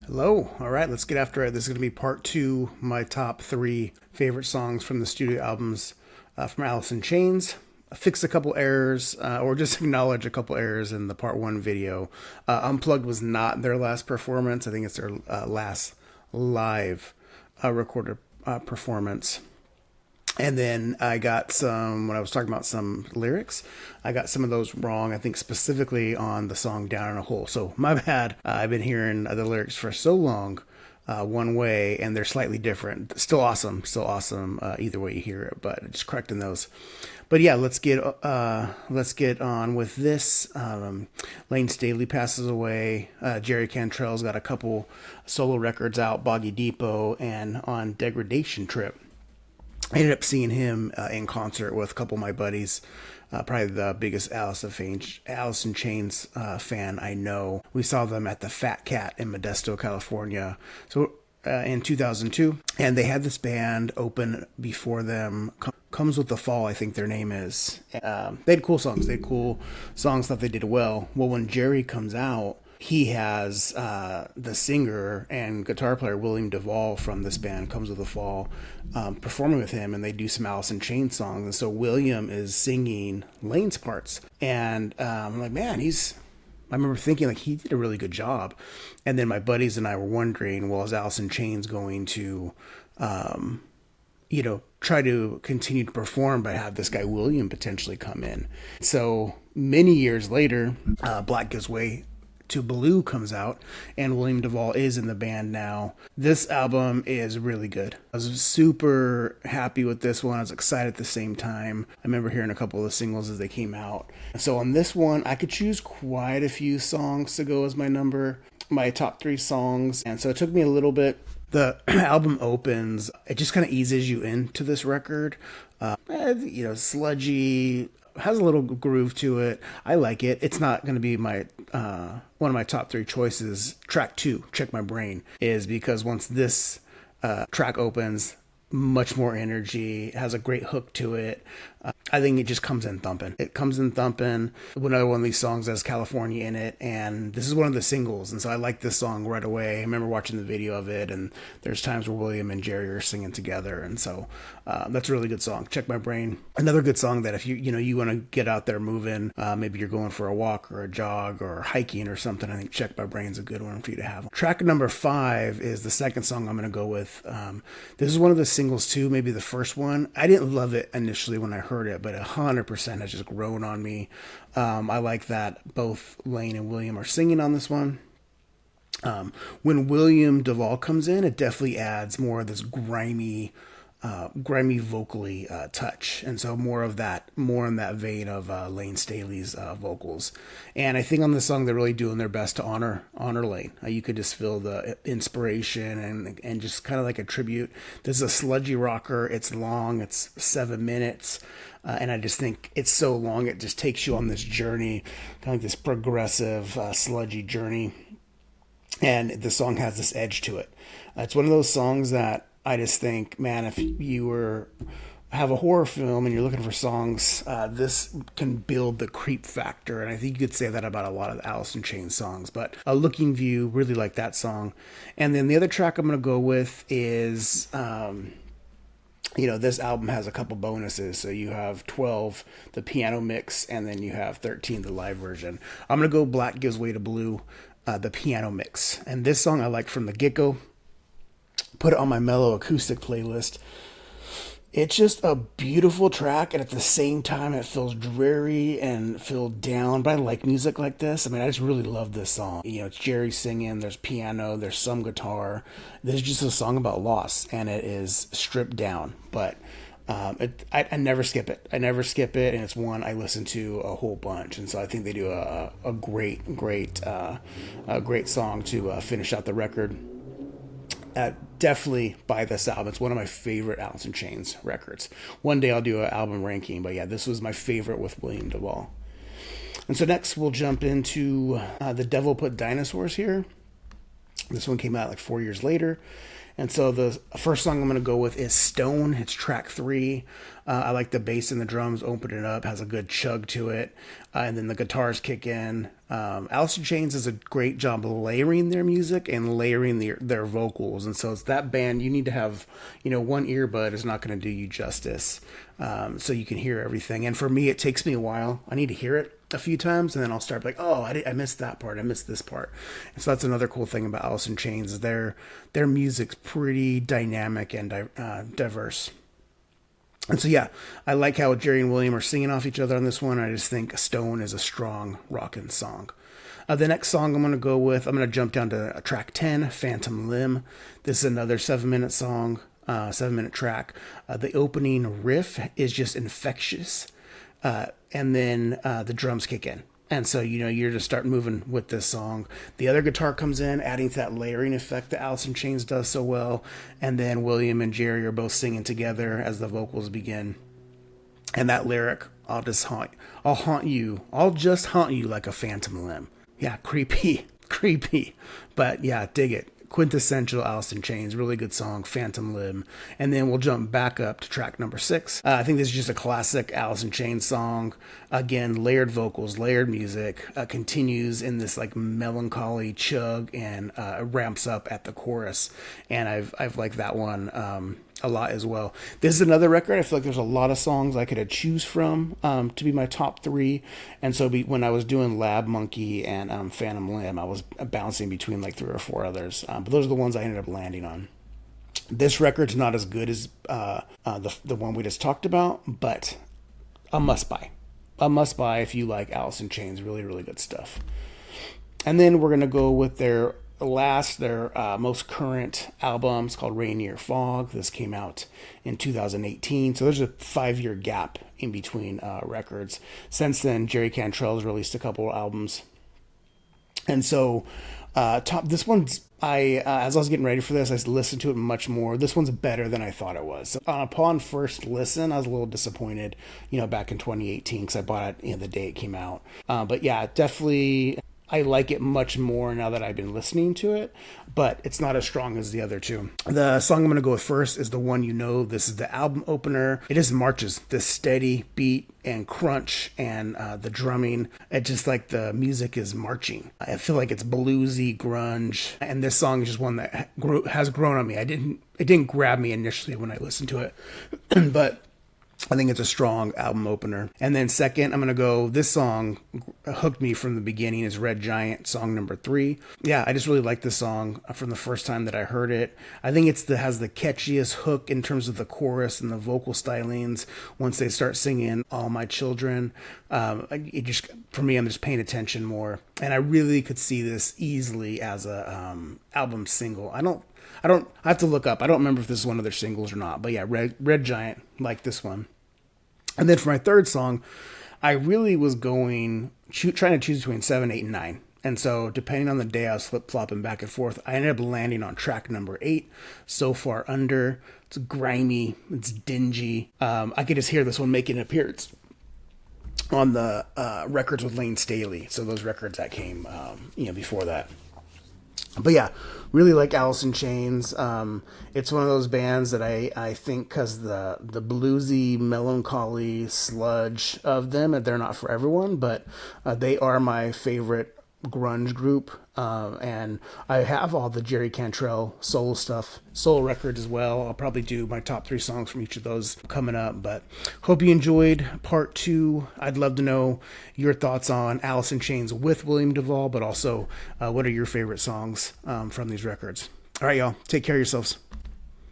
Hello. All right, let's get after it. This is going to be part two, my top three favorite songs from the studio albums from Alice in Chains. Fix a couple errors, or just acknowledge a couple errors in the part one video. Unplugged was not their last performance. I think it's their last live recorded performance. And then I got some, when I was talking about some lyrics, I got some of those wrong, I think specifically on the song Down in a Hole. So my bad. I've been hearing the lyrics for so long one way, and they're slightly different. Still awesome either way you hear it, but just correcting those. But yeah, let's get on with this. Lane Staley passes away. Jerry Cantrell's got a couple solo records out, Boggy Depot and on Degradation Trip. I ended up seeing him in concert with a couple of my buddies. Probably the biggest Alice in Chains fan I know. We saw them at the Fat Cat in Modesto, California. So in 2002, and they had this band open before them. Comes with the Fall, I think their name is. They had cool songs. They had cool songs that they did well. Well, when Jerry comes out, he has the singer and guitar player William DuVall from this band, Comes with the Fall, performing with him, and they do some Alice in Chains songs. And so William is singing Lane's parts, and I'm like, man, I remember thinking like he did a really good job. And then my buddies and I were wondering, well, is Alice in Chains going to, try to continue to perform, but have this guy William potentially come in? So many years later, Black Gives Way to Blue comes out, and William DuVall is in the band now. This album is really good. I was super happy with this one. I was excited at the same time. I remember hearing a couple of the singles as they came out. So on this one, I could choose quite a few songs to go as my top three songs. And so it took me a little bit. The album opens, it just kind of eases you into this record. Sludgy, has a little groove to it. I like it. It's not going to be my one of my top three choices. Track 2, Check My Brain, is because once this track opens, much more energy. It has a great hook to it. I think it just comes in thumping. It comes in thumping. Another one of these songs has California in it, and this is one of the singles, and so I like this song right away. I remember watching the video of it, and there's times where William and Jerry are singing together, and so that's a really good song. Check My Brain. Another good song that if you want to get out there moving, maybe you're going for a walk or a jog or hiking or something, I think Check My Brain's a good one for you to have. Track number 5 is the second song I'm going to go with. This is one of the singles too, maybe the first one. I didn't love it initially when I heard it, but 100% has just grown on me. I like that both Lane and William are singing on this one. When William DuVall comes in, it definitely adds more of this grimy vocally touch, and so more in that vein of Lane Staley's vocals. And I think on this song they're really doing their best to honor Lane. You could just feel the inspiration and just kind of like a tribute. This is a sludgy rocker. It's long. It's 7 minutes. And I just think it's so long, it just takes you on this journey, kind of like this progressive, sludgy journey. And the song has this edge to it. It's one of those songs that I just think, man, if you have a horror film and you're looking for songs, this can build the creep factor. And I think you could say that about a lot of the Alice in Chains songs. But Looking View, really like that song. And then the other track I'm going to go with is... this album has a couple bonuses. So you have 12, the piano mix, and then you have 13, the live version. I'm going to go Black Gives Way to Blue, the piano mix. And this song I liked from the get-go. Put it on my mellow acoustic playlist. It's just a beautiful track, and at the same time it feels dreary and filled down, but I like music like this. I mean, I just really love this song. It's Jerry singing, there's piano, there's some guitar. This is just a song about loss, and it is stripped down, but I never skip it. And it's one I listen to a whole bunch, and so I think they do a great song to finish out the record. Definitely buy this album. It's one of my favorite Alice in Chains records. One day I'll do an album ranking, but yeah, this was my favorite with William DuVall. And so next we'll jump into The Devil Put Dinosaurs Here. This one came out like 4 years later. And so the first song I'm going to go with is Stone. It's track 3. I like the bass and the drums open it up, has a good chug to it. And then the guitars kick in. Alice in Chains does a great job of layering their music and layering their vocals. And so it's that band, you need to have, one earbud is not going to do you justice. So you can hear everything. And for me, it takes me a while. I need to hear it a few times, and then I'll start like, oh, I missed that part. I missed this part. And so that's another cool thing about Alice in Chains is their music's pretty dynamic and diverse. And so, yeah, I like how Jerry and William are singing off each other on this one. I just think Stone is a strong rockin' song. The next song I'm going to go with, I'm going to jump down to track 10, Phantom Limb. This is another 7-minute song, 7-minute track. The opening riff is just infectious. And then the drums kick in. And so, you're just start moving with this song. The other guitar comes in, adding to that layering effect that Alice in Chains does so well. And then William and Jerry are both singing together as the vocals begin. And that lyric, I'll just haunt you like a phantom limb. Yeah, creepy. But yeah, dig it. Quintessential Alice in Chains, really good song, Phantom Limb. And then we'll jump back up to track number 6. I think this is just a classic Alice in Chains song. Again, layered vocals, layered music, continues in this like melancholy chug and ramps up at the chorus. And I've liked that one a lot as well. This is another record. I feel like there's a lot of songs I could choose from to be my top 3. And so when I was doing Lab Monkey and Phantom Limb, I was bouncing between like 3 or 4 others. But those are the ones I ended up landing on. This record's not as good as the one we just talked about, but a must buy. A must buy if you like Alice in Chains. Really, really good stuff. And then we're going to go with their most current album. It's called Rainier Fog. This came out in 2018. So there's a 5-year gap in between records. Since then, Jerry Cantrell has released a couple of albums. And so this one's, as I was getting ready for this, I listened to it much more. This one's better than I thought it was. So, upon first listen, I was a little disappointed, back in 2018 because I bought it the day it came out. But yeah, definitely, I like it much more now that I've been listening to it, but it's not as strong as the other two. The song I'm going to go with first is the one This is the album opener. It just marches, this steady beat and crunch and the drumming. It just like the music is marching. I feel like it's bluesy grunge, and this song is just one that has grown on me. It didn't grab me initially when I listened to it, but I think it's a strong album opener. And then second, I'm going to go, this song hooked me from the beginning, is Red Giant, song number 3. Yeah, I just really like this song from the first time that I heard it. I think has the catchiest hook in terms of the chorus and the vocal stylings once they start singing All My Children. For me, I'm just paying attention more. And I really could see this easily as a album single. I have to look up. I don't remember if this is one of their singles or not. But yeah, Red Giant, like this one. And then for my third song, I really was trying to choose between 7, 8, and 9. And so depending on the day, I was flip-flopping back and forth. I ended up landing on track number 8, So Far Under. It's grimy. It's dingy. I could just hear this one making an appearance on the records with Lane Staley. So those records that came before that. But yeah, really like Alice in Chains. It's one of those bands that I think because the bluesy, melancholy sludge of them, they're not for everyone, but they are my favorite grunge group. And I have all the Jerry Cantrell solo records as well. I'll probably do my top 3 songs from each of those coming up, but hope you enjoyed part 2. I'd love to know your thoughts on Alice in Chains with William DuVall, but also what are your favorite songs from these records. All right, y'all, take care of yourselves.